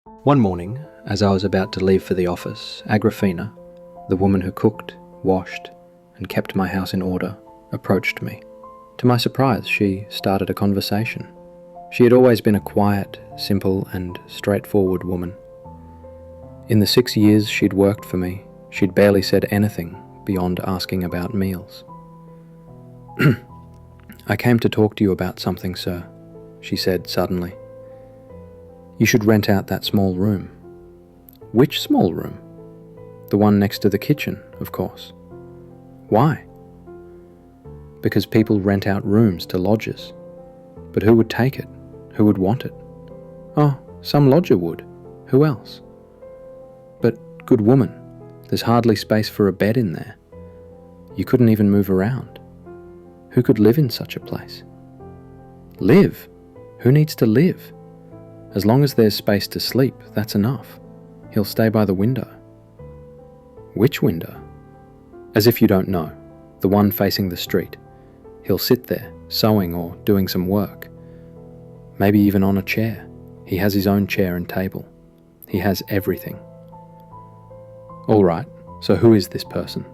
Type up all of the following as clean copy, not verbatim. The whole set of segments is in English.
One morning, as I was about to leave for the office, Agrafena, the woman who cooked, washed, and kept my house in order, approached me. To my surprise, she started a conversation. She had always been a quiet, simple, and straightforward woman. In the 6 years she'd worked for me, she'd barely said anything beyond asking about meals. "I came to talk to you about something, sir," she said suddenly. "You should rent out that small room." "Which small room?" "The one next to the kitchen, of course." "Why?" "Because people rent out rooms to lodgers. But who would take it? Who would want it?" "Oh, some lodger would. Who else?" "But, good woman, there's hardly space for a bed in there. You couldn't even move around. Who could live in such a place?" "Live? Who needs to live? As long as there's space to sleep, that's enough. He'll stay by the window." "Which window?" "As if you don't know. The one facing the street. He'll sit there, sewing or doing some work. Maybe even on a chair. He has his own chair and table. He has everything." "All right, so who is this person?"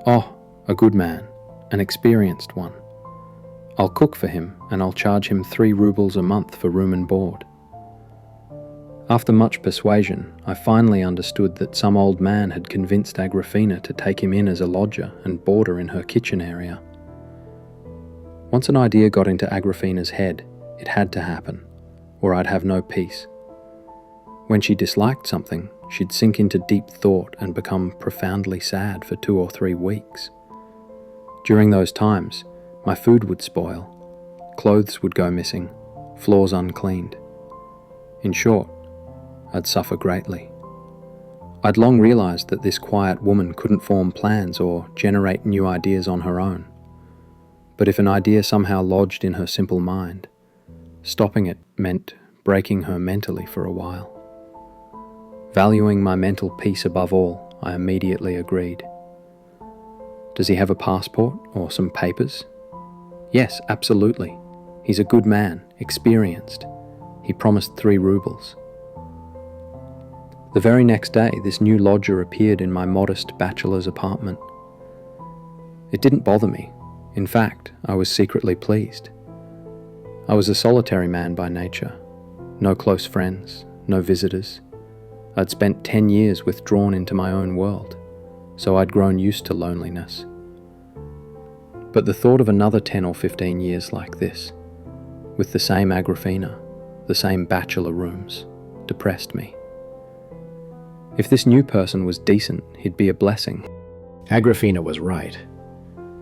"Oh, a good man, an experienced one. I'll cook for him and I'll charge him 3 rubles a month for room and board." After much persuasion, I finally understood that some old man had convinced Agrafena to take him in as a lodger and boarder in her kitchen area. Once an idea got into Agrafena's head, it had to happen, or I'd have no peace. When she disliked something, she'd sink into deep thought and become profoundly sad for 2 or 3 weeks. During those times, my food would spoil, clothes would go missing, floors uncleaned. In short, I'd suffer greatly. I'd long realized that this quiet woman couldn't form plans or generate new ideas on her own. But if an idea somehow lodged in her simple mind, stopping it meant breaking her mentally for a while. Valuing my mental peace above all, I immediately agreed. "Does he have a passport or some papers?" "Yes, absolutely. He's a good man, experienced. He promised 3 rubles. The very next day, this new lodger appeared in my modest bachelor's apartment. It didn't bother me. In fact, I was secretly pleased. I was a solitary man by nature. No close friends, no visitors. I'd spent 10 years withdrawn into my own world, so I'd grown used to loneliness. But the thought of another 10 or 15 years like this, with the same Agrafena, the same bachelor rooms, depressed me. If this new person was decent, he'd be a blessing. Agrafena was right.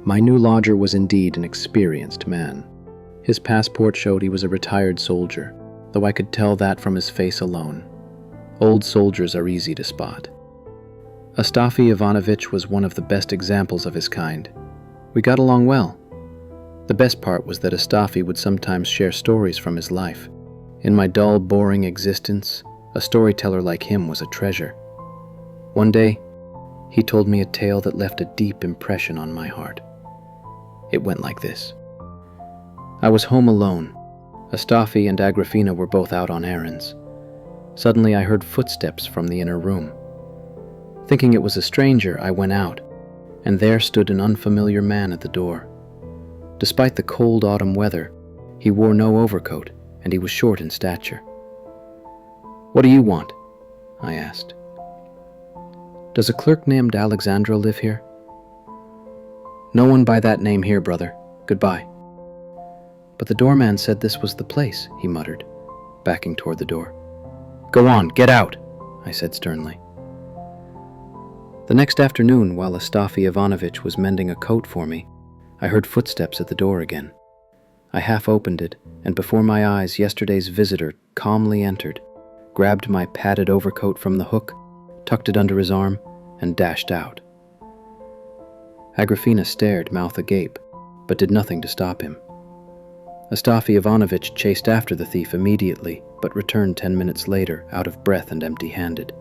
My new lodger was indeed an experienced man. His passport showed he was a retired soldier, though I could tell that from his face alone. Old soldiers are easy to spot. Astafy Ivanovich was one of the best examples of his kind. We got along well. The best part was that Astafy would sometimes share stories from his life. In my dull, boring existence, a storyteller like him was a treasure. One day, he told me a tale that left a deep impression on my heart. It went like this. I was home alone. Astafy and Agrafena were both out on errands. Suddenly I heard footsteps from the inner room. Thinking it was a stranger, I went out, and there stood an unfamiliar man at the door. Despite the cold autumn weather, he wore no overcoat, and he was short in stature. "What do you want?" I asked. "Does a clerk named Alexandra live here?" "No one by that name here, brother. Goodbye." "But the doorman said this was the place," he muttered, backing toward the door. "Go on, get out," I said sternly. The next afternoon, while Astafy Ivanovich was mending a coat for me, I heard footsteps at the door again. I half opened it, and before my eyes yesterday's visitor calmly entered, grabbed my padded overcoat from the hook, tucked it under his arm, and dashed out. Agrafena stared, mouth agape, but did nothing to stop him. Astafy Ivanovich chased after the thief immediately, but returned 10 minutes later, out of breath and empty-handed.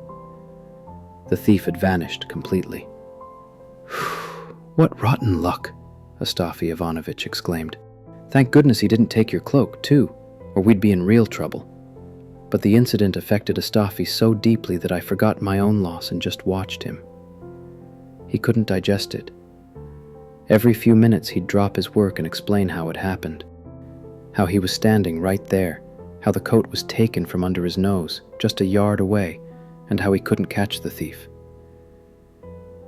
The thief had vanished completely. "What rotten luck," Astafy Ivanovich exclaimed. "Thank goodness he didn't take your cloak, too, or we'd be in real trouble." but the incident affected Astafy so deeply that I forgot my own loss and just watched him. He couldn't digest it. Every few minutes he'd drop his work and explain how it happened, how he was standing right there, how the coat was taken from under his nose, just a yard away, and how he couldn't catch the thief.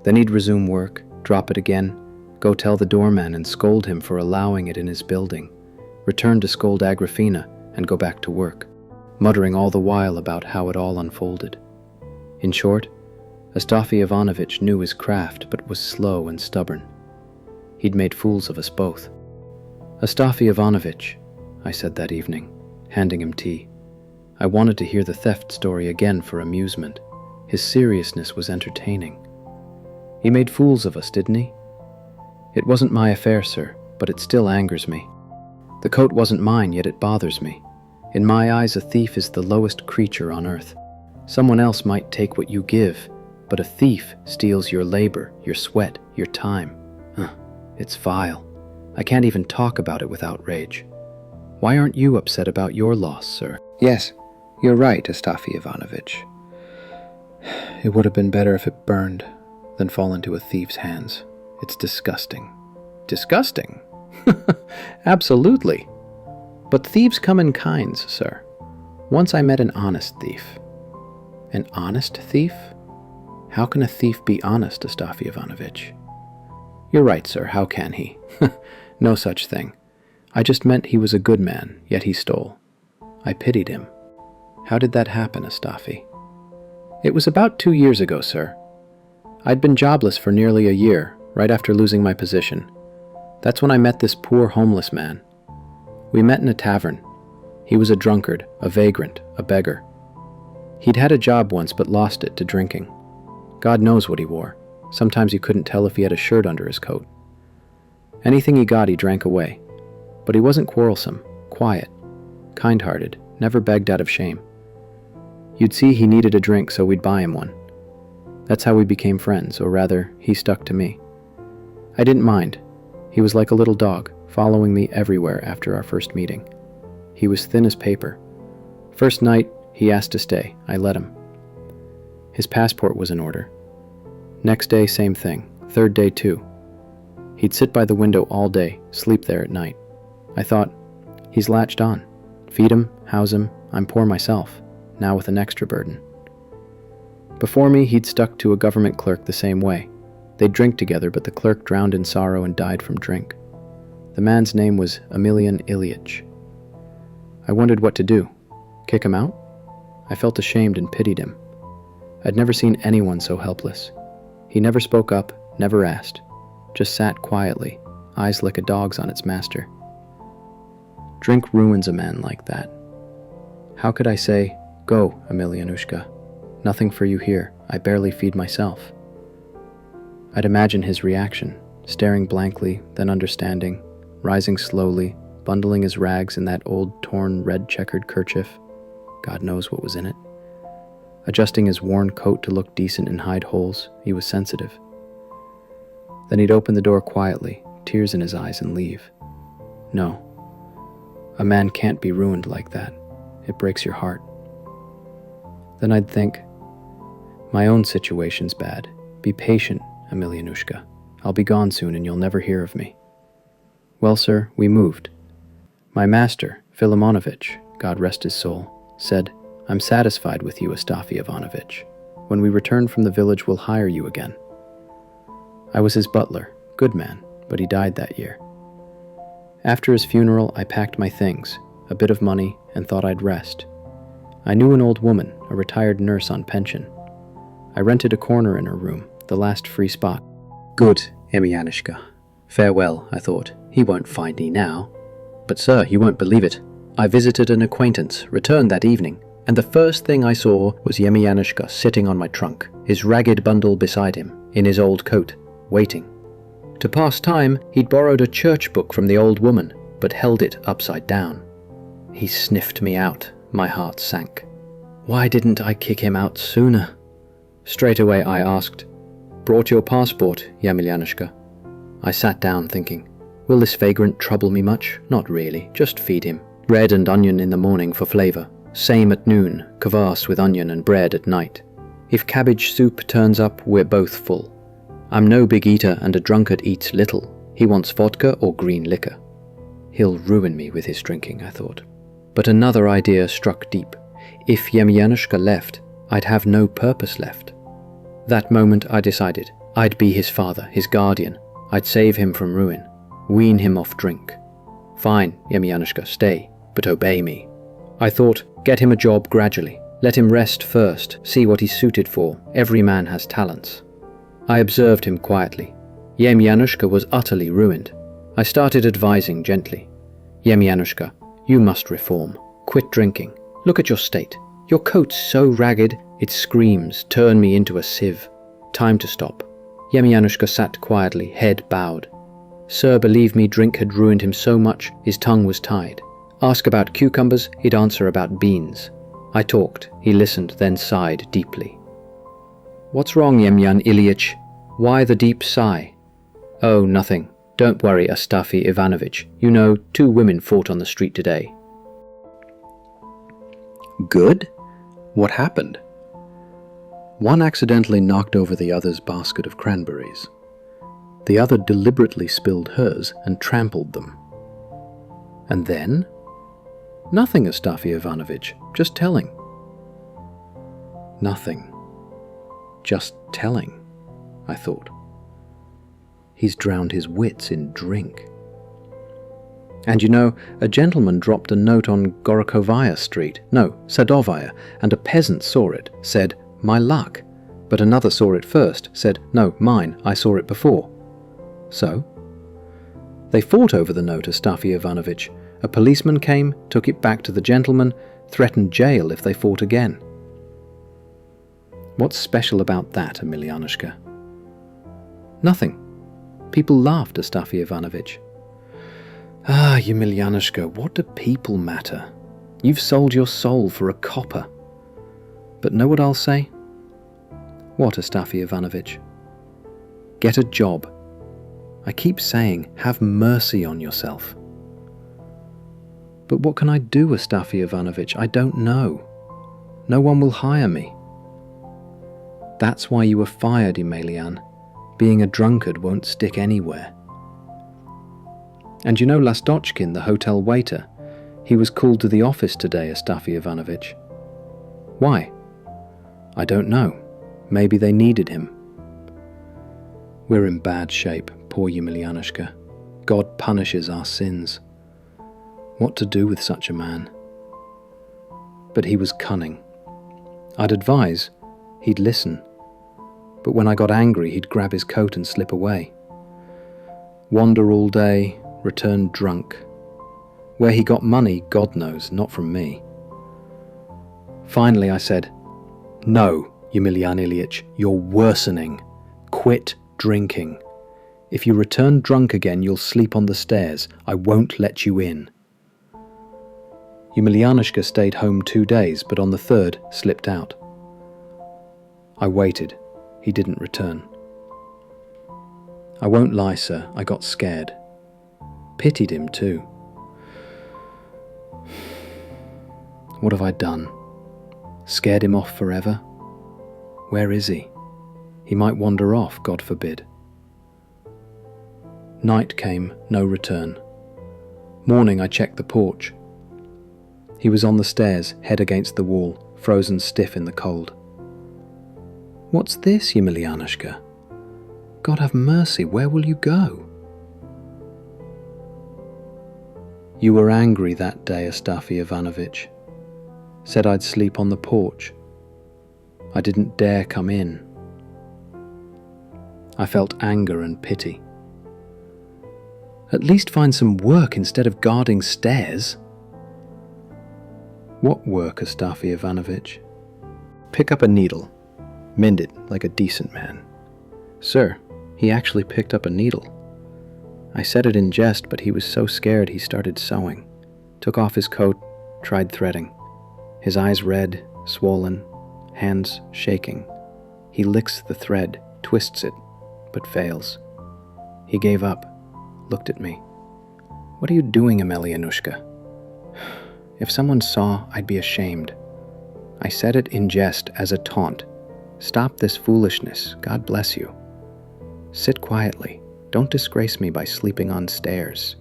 Then he'd resume work, drop it again, go tell the doorman and scold him for allowing it in his building, return to scold Agrafena and go back to work, muttering all the while about how it all unfolded. In short, Astafy Ivanovich knew his craft but was slow and stubborn. He'd made fools of us both. "Astafy Ivanovich," I said that evening, handing him tea. I wanted to hear the theft story again for amusement. His seriousness was entertaining. "He made fools of us, didn't he?" "It wasn't my affair, sir, but it still angers me. The coat wasn't mine, yet it bothers me. In my eyes, a thief is the lowest creature on earth. Someone else might take what you give, but a thief steals your labor, your sweat, your time. It's vile. I can't even talk about it without rage. Why aren't you upset about your loss, sir?" "Yes, you're right, Astafy Ivanovich. It would have been better if it burned than fall into a thief's hands. It's disgusting." "Disgusting? Absolutely. But thieves come in kinds, sir. Once I met an honest thief." "An honest thief? How can a thief be honest, Astafy Ivanovich?" "You're right, sir, how can he? No such thing. I just meant he was a good man, yet he stole. I pitied him." "How did that happen, Astafy?" "It was about 2 years ago, sir. I'd been jobless for nearly a year, right after losing my position. That's when I met this poor homeless man. We met in a tavern. He was a drunkard, a vagrant, a beggar. He'd had a job once but lost it to drinking. God knows what he wore. Sometimes you couldn't tell if he had a shirt under his coat. Anything he got he drank away. But he wasn't quarrelsome, quiet, kind-hearted, never begged out of shame. You'd see he needed a drink, so we'd buy him one. That's how we became friends, or rather, he stuck to me. I didn't mind. He was like a little dog, following me everywhere after our first meeting. He was thin as paper. First night, he asked to stay. I let him. His passport was in order. Next day, same thing. Third day, too. He'd sit by the window all day, sleep there at night. I thought, he's latched on. Feed him, house him, I'm poor myself, now with an extra burden. Before me, he'd stuck to a government clerk the same way. They'd drink together, but the clerk drowned in sorrow and died from drink. The man's name was Emelyan Ilyich. I wondered what to do. Kick him out? I felt ashamed and pitied him. I'd never seen anyone so helpless. He never spoke up, never asked, just sat quietly, eyes like a dog's on its master. Drink ruins a man like that. How could I say, "Go, Emelyanushka. Nothing for you here. I barely feed myself." I'd imagine his reaction, staring blankly, then understanding, rising slowly, bundling his rags in that old torn red checkered kerchief. God knows what was in it. Adjusting his worn coat to look decent and hide holes, he was sensitive. Then he'd open the door quietly, tears in his eyes, and leave. No. A man can't be ruined like that. It breaks your heart. Then I'd think, my own situation's bad. Be patient, Emelyanushka. I'll be gone soon and you'll never hear of me. Well, sir, we moved. My master, Ivanovich, God rest his soul, said, "I'm satisfied with you, Astafy Ivanovich. When we return from the village, we'll hire you again." I was his butler, good man, but he died that year. After his funeral, I packed my things, a bit of money, and thought I'd rest. I knew an old woman, a retired nurse on pension. I rented a corner in her room, the last free spot. "Good, Emyanushka. Farewell," I thought. "He won't find me now." But sir, you won't believe it. I visited an acquaintance, returned that evening, and the first thing I saw was Emelyanushka sitting on my trunk, his ragged bundle beside him, in his old coat, waiting. To pass time, he'd borrowed a church book from the old woman, but held it upside down. He sniffed me out. My heart sank. Why didn't I kick him out sooner? Straight away I asked, "Brought your passport, Emelyanushka?" I sat down thinking, will this vagrant trouble me much? Not really, just feed him. Bread and onion in the morning for flavor. Same at noon, kvass with onion and bread at night. If cabbage soup turns up, we're both full. I'm no big eater and a drunkard eats little. He wants vodka or green liquor. He'll ruin me with his drinking, I thought. But another idea struck deep. If Emelyanushka left, I'd have no purpose left. That moment I decided, I'd be his father, his guardian. I'd save him from ruin, wean him off drink. Fine, Emelyanushka, stay, but obey me. I thought, get him a job gradually. Let him rest first, see what he's suited for. Every man has talents. I observed him quietly. Emelyanushka was utterly ruined. I started advising gently. Emelyanushka, you must reform. Quit drinking. Look at your state. Your coat's so ragged, it screams, turn me into a sieve. Time to stop. Emelyanushka sat quietly, head bowed. Sir, believe me, drink had ruined him so much, his tongue was tied. Ask about cucumbers, he'd answer about beans. I talked, he listened, then sighed deeply. What's wrong, Emelyan Ilyich? Why the deep sigh? Oh, nothing. Don't worry, Astafy Ivanovich. You know, 2 women fought on the street today. Good? What happened? One accidentally knocked over the other's basket of cranberries. The other deliberately spilled hers and trampled them. And then? Nothing, Astafy Ivanovich, just telling. Nothing. Just telling, I thought. He's drowned his wits in drink. And you know, a gentleman dropped a note on Gorokovaya Street, no, Sadovaya, and a peasant saw it, said, my luck. But another saw it first, said, no, mine, I saw it before. So? They fought over the note, Astafy Ivanovich. A policeman came, took it back to the gentleman, threatened jail if they fought again. What's special about that, Emelyanushka? Nothing. People laughed, Astafy Ivanovich. Ah, Emelyanushka, what do people matter? You've sold your soul for a copper. But know what I'll say? What, Astafy Ivanovich? Get a job. I keep saying, have mercy on yourself. But what can I do, Astafy Ivanovich? I don't know. No one will hire me. That's why you were fired, Emelyan. Being a drunkard won't stick anywhere. And you know Lastochkin, the hotel waiter? He was called to the office today, Astafy Ivanovich. Why? I don't know. Maybe they needed him. We're in bad shape, poor Emelyanushka. God punishes our sins. What to do with such a man? But he was cunning. I'd advise, he'd listen. But when I got angry, he'd grab his coat and slip away. Wander all day, return drunk. Where he got money, God knows, not from me. Finally I said, no, Emelyan Ilyich, you're worsening. Quit drinking. If you return drunk again, you'll sleep on the stairs. I won't let you in. Emelyanushka stayed home 2 days, but on the 3rd slipped out. I waited. He didn't return. I won't lie, sir, I got scared. Pitied him too. What have I done? Scared him off forever? Where is he? He might wander off, God forbid. Night came, no return. Morning I checked the porch. He was on the stairs, head against the wall, frozen stiff in the cold. What's this, Emelyanushka? God have mercy, where will you go? You were angry that day, Astafy Ivanovich. Said I'd sleep on the porch. I didn't dare come in. I felt anger and pity. At least find some work instead of guarding stairs. What work, Astafy Ivanovich? Pick up a needle. Mend it like a decent man. Sir, he actually picked up a needle. I said it in jest, but he was so scared he started sewing. Took off his coat, tried threading. His eyes red, swollen, hands shaking. He licks the thread, twists it, but fails. He gave up, looked at me. What are you doing, Emelyanushka? If someone saw, I'd be ashamed. I said it in jest as a taunt. Stop this foolishness. God bless you. Sit quietly. Don't disgrace me by sleeping on stairs.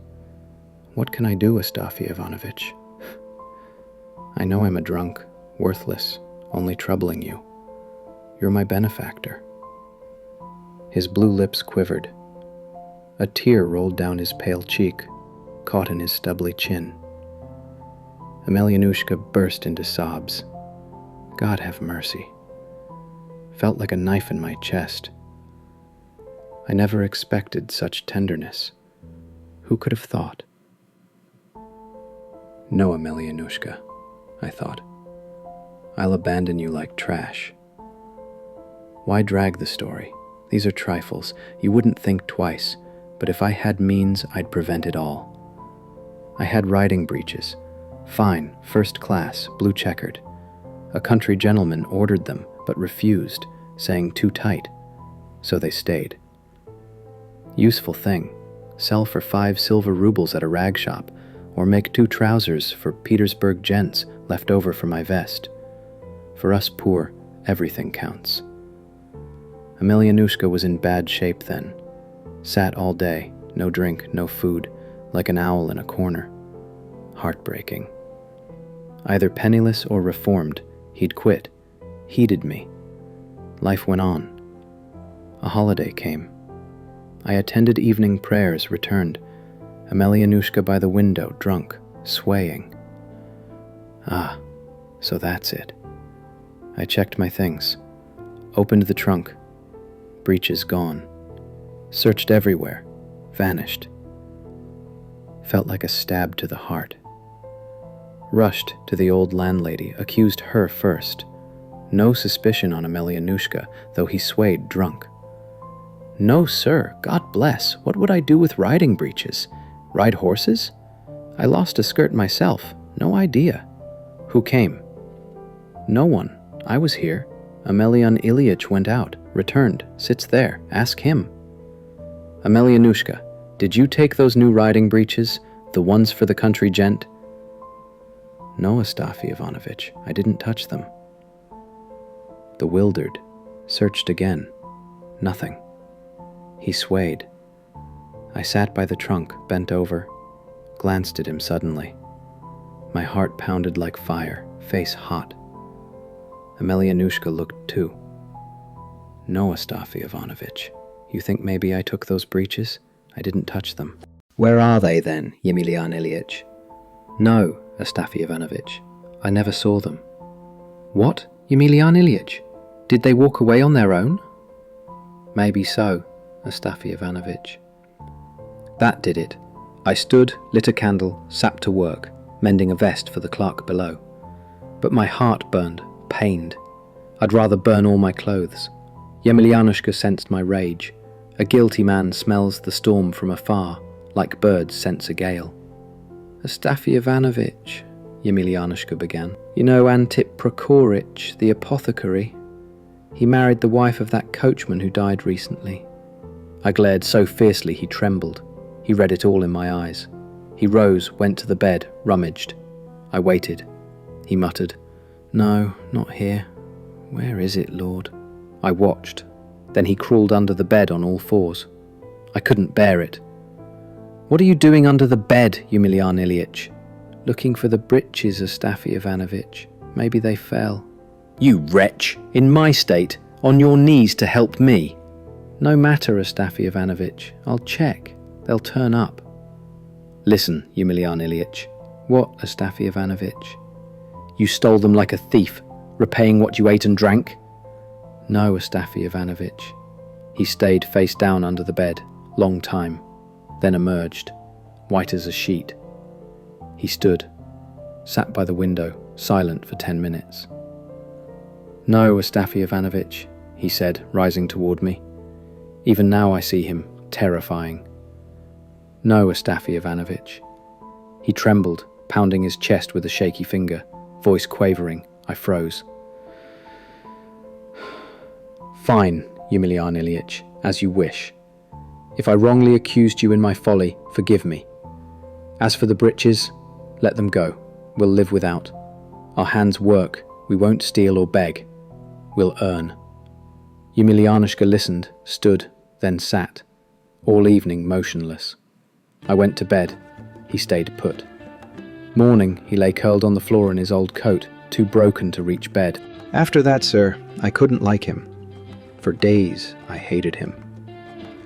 What can I do, Astafy Ivanovich? I know I'm a drunk, worthless, only troubling you. You're my benefactor. His blue lips quivered. A tear rolled down his pale cheek, caught in his stubbly chin. Emelyanushka burst into sobs. God have mercy. Felt like a knife in my chest. I never expected such tenderness. Who could have thought? No, Emelyanushka, I thought. I'll abandon you like trash. Why drag the story? These are trifles. You wouldn't think twice, but if I had means, I'd prevent it all. I had riding breeches. Fine, first class, blue checkered. A country gentleman ordered them, but refused, saying too tight. So they stayed. Useful thing. Sell for 5 silver rubles at a rag shop, or make 2 trousers for Petersburg gents left over from my vest. For us poor, everything counts. Emelyanushka was in bad shape then. Sat all day, no drink, no food, like an owl in a corner. Heartbreaking. Either penniless or reformed, he'd quit, heeded me. Life went on. A holiday came. I attended evening prayers, returned. Emelyanushka by the window, drunk, swaying. Ah, so that's it. I checked my things. Opened the trunk. Breeches gone. Searched everywhere. Vanished. Felt like a stab to the heart. Rushed to the old landlady, accused her first. No suspicion on Emelyanushka, though he swayed drunk. No, sir, God bless. What would I do with riding breeches? Ride horses? I lost a skirt myself. No idea. Who came? No one. I was here. Emelyan Ilyich went out, returned, sits there. Ask him. Emelyanushka, did you take those new riding breeches, the ones for the country gent? No, Astafy Ivanovich, I didn't touch them. Bewildered, searched again. Nothing. He swayed. I sat by the trunk, bent over, glanced at him suddenly. My heart pounded like fire, face hot. Emelyanushka looked too. No, Astafy Ivanovich. You think maybe I took those breeches? I didn't touch them. Where are they then, Emelyan Ilyich? No, Astafy Ivanovich. I never saw them. What, Emelyan Ilyich? Did they walk away on their own? Maybe so, Astafy Ivanovich. That did it. I stood, lit a candle, sat to work, mending a vest for the clerk below. But my heart burned, pained. I'd rather burn all my clothes. Emelyanushka sensed my rage. A guilty man smells the storm from afar, like birds sense a gale. Astafy Ivanovich, Emelyanushka began. You know Antip Prokorich, the apothecary? He married the wife of that coachman who died recently. I glared so fiercely he trembled. He read it all in my eyes. He rose, went to the bed, rummaged. I waited. He muttered, No, not here. Where is it, Lord? I watched. Then he crawled under the bed on all fours. I couldn't bear it. What are you doing under the bed, Emelyan Ilyich? Looking for the breeches, Astafy Ivanovich. Maybe they fell. You wretch! In my state, on your knees to help me. No matter, Astafy Ivanovich. I'll check. They'll turn up. Listen, Emelyan Ilyich. What, Astafy Ivanovich? You stole them like a thief, repaying what you ate and drank? No, Astafy Ivanovich. He stayed face down under the bed, long time, then emerged, white as a sheet. He stood, sat by the window, silent for 10 minutes. No, Astafy Ivanovich, he said, rising toward me. Even now I see him, terrifying. No, Astafy Ivanovich. He trembled, pounding his chest with a shaky finger, voice quavering. I froze. Fine, Emelyan Ilyich, as you wish. If I wrongly accused you in my folly, forgive me. As for the breeches, let them go. We'll live without. Our hands work. We won't steal or beg. We'll earn. Emelyanushka listened, stood, then sat, all evening motionless. I went to bed. He stayed put. Morning, he lay curled on the floor in his old coat, too broken to reach bed. After that, sir, I couldn't like him. For days, I hated him.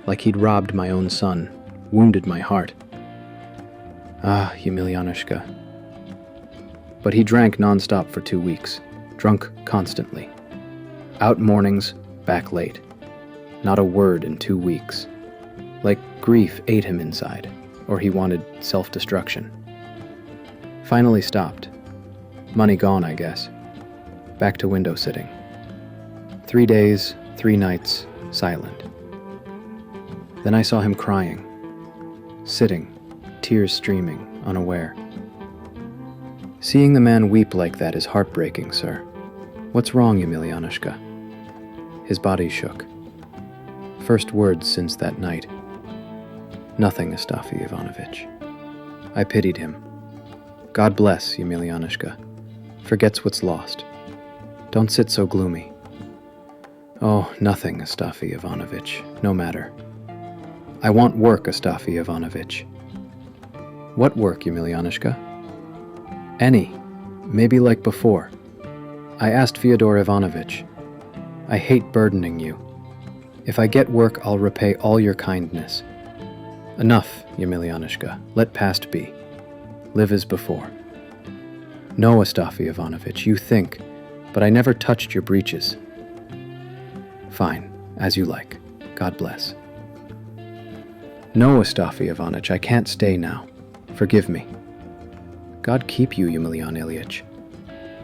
Like he'd robbed my own son, wounded my heart. Ah, Emelyanushka. But he drank non-stop for 2 weeks, drunk constantly. Out mornings, back late. Not a word in 2 weeks. Like grief ate him inside, or he wanted self-destruction. Finally stopped. Money gone, I guess. Back to window sitting. 3 days, 3 nights, silent. Then I saw him crying, sitting, tears streaming, unaware. Seeing the man weep like that is heartbreaking, sir. What's wrong, Emelyanushka? His body shook. First words since that night. Nothing, Astafy Ivanovich. I pitied him. God bless, Emelyanushka. Forgets what's lost. Don't sit so gloomy. Oh, nothing, Astafy Ivanovich. No matter. I want work, Astafy Ivanovich. What work, Emelyanushka? Any. Maybe like before. I asked Fyodor Ivanovich. I hate burdening you. If I get work, I'll repay all your kindness. Enough, Emelyanushka. Let past be. Live as before. No, Astafy Ivanovich, you think, but I never touched your breeches. Fine, as you like. God bless. No, Astafy Ivanovich, I can't stay now. Forgive me. God keep you, Emelyan Ilyich.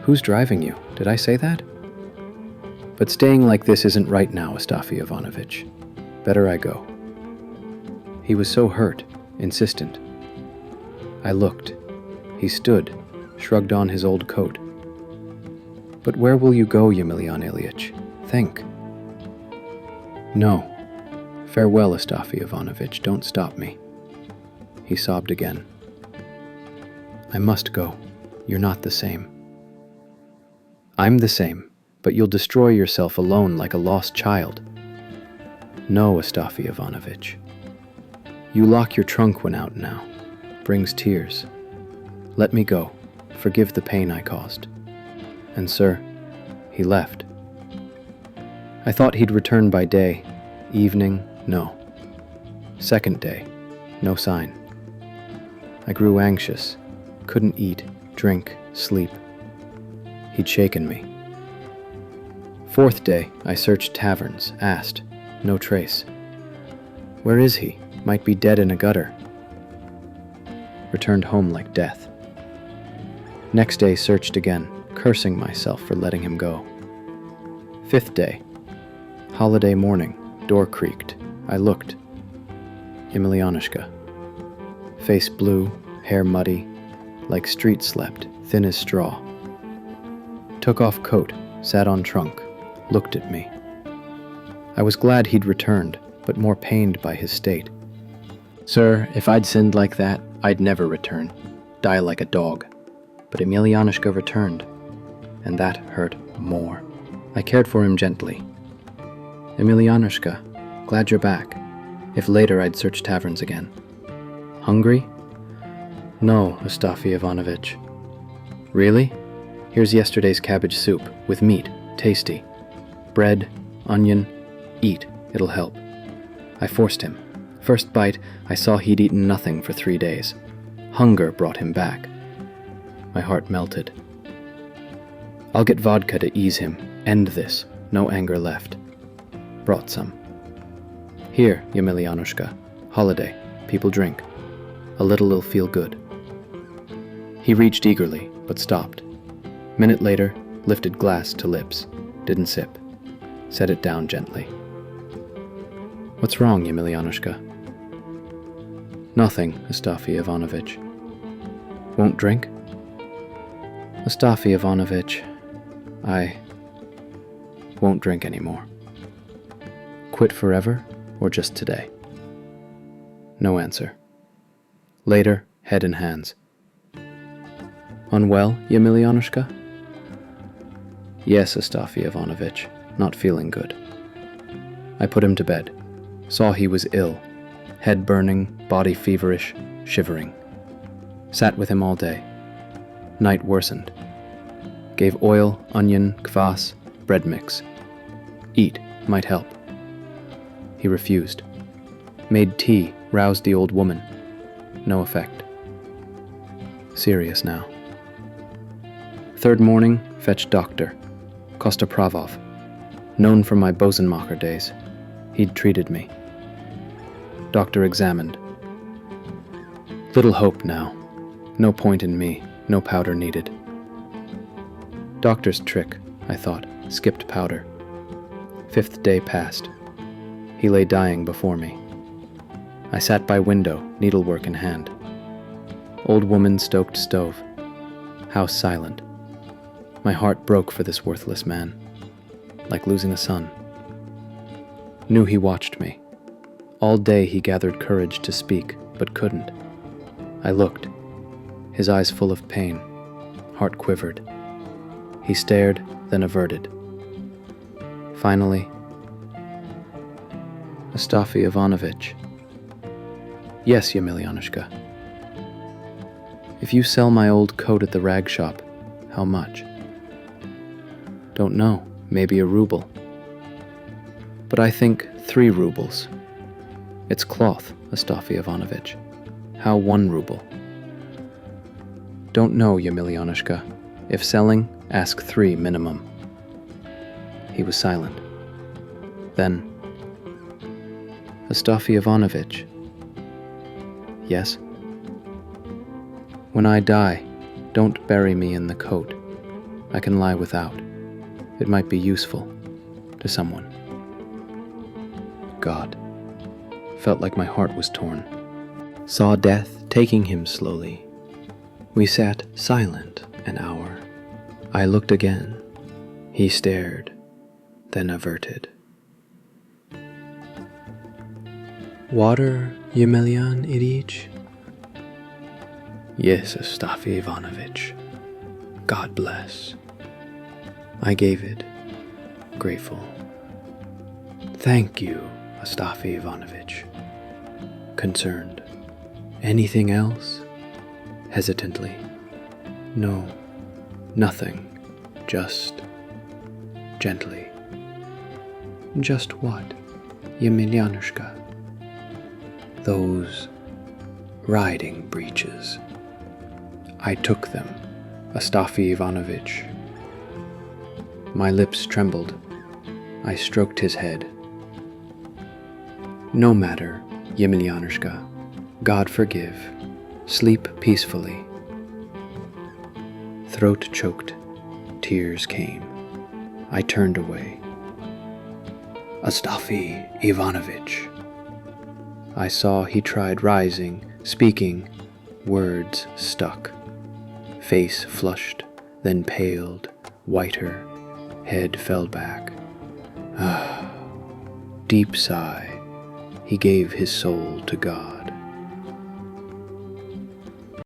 Who's driving you? Did I say that? But staying like this isn't right now, Astafy Ivanovich. Better I go. He was so hurt, insistent. I looked. He stood, shrugged on his old coat. But where will you go, Emelyan Ilyich? Think. No. Farewell, Astafy Ivanovich. Don't stop me. He sobbed again. I must go. You're not the same. I'm the same, but you'll destroy yourself alone like a lost child. No, Astafy Ivanovich. You lock your trunk when out now. Brings tears. Let me go. Forgive the pain I caused. And sir, he left. I thought he'd return by day. Evening, no. Second day, no sign. I grew anxious. Couldn't eat, drink, sleep. He'd shaken me. Fourth day, I searched taverns, asked. No trace. Where is he? Might be dead in a gutter. Returned home like death. Next day, searched again, cursing myself for letting him go. Fifth day. Holiday morning, door creaked. I looked. Emelyanushka. Face blue, hair muddy, like street slept, thin as straw. Took off coat, sat on trunk, looked at me. I was glad he'd returned, but more pained by his state. Sir, if I'd sinned like that, I'd never return, die like a dog. But Emelyanushka returned, and that hurt more. I cared for him gently. Emelyanushka, glad you're back. If later I'd search taverns again. Hungry? No, Astafy Ivanovich. Really? Here's yesterday's cabbage soup, with meat, tasty. Bread, onion, eat, it'll help. I forced him. First bite, I saw he'd eaten nothing for 3 days. Hunger brought him back. My heart melted. I'll get vodka to ease him, end this, no anger left. Brought some. Here, Emelyanushka, holiday, people drink. A little'll feel good. He reached eagerly, but stopped. Minute later, lifted glass to lips, didn't sip. Set it down gently. What's wrong, Emelyanushka? Nothing, Astafy Ivanovich. Won't drink? Astafy Ivanovich, I won't drink anymore. Quit forever, or just today? No answer. Later, head in hands. Unwell, Emelyanushka? Yes, Astafy Ivanovich, not feeling good. I put him to bed. Saw he was ill, head burning, body feverish, shivering. Sat with him all day. Night worsened. Gave oil, onion, kvass, bread mix. Eat, might help. He refused. Made tea, roused the old woman. No effect. Serious now. Third morning, fetched doctor. Kostopravov. Known from my Bosenmacher days. He'd treated me. Doctor examined. Little hope now. No point in me, no powder needed. Doctor's trick, I thought, skipped powder. 5th day passed. He lay dying before me. I sat by window, needlework in hand. Old woman stoked stove. House silent. My heart broke for this worthless man, like losing a son. Knew he watched me. All day he gathered courage to speak, but couldn't. I looked, his eyes full of pain, heart quivered. He stared, then averted. Finally, Astafy Ivanovich. Yes, Emelyanushka. If you sell my old coat at the rag shop, how much? Don't know, maybe a ruble. But I think 3 rubles. It's cloth, Astafy Ivanovich. How 1 ruble? Don't know, Emelyanushka. If selling, ask 3 minimum. He was silent. Then, Astafy Ivanovich. Yes? When I die, don't bury me in the coat. I can lie without. It might be useful to someone. God. Felt like my heart was torn. Saw death taking him slowly. We sat silent an hour. I looked again. He stared, then averted. Water, Emelyan, Ilyich? Yes, Astafy Ivanovich. God bless. I gave it, grateful. Thank you, Astafy Ivanovich. Concerned. Anything else? Hesitantly. No, nothing. Just gently. Just what, Emelyanushka? Those riding breeches. I took them, Astafy Ivanovich. My lips trembled. I stroked his head. No matter, Emelyanushka. God forgive. Sleep peacefully. Throat choked. Tears came. I turned away. Astafy Ivanovich. I saw he tried rising, speaking. Words stuck. Face flushed, then paled, whiter. Head fell back. Deep sigh. He gave his soul to God.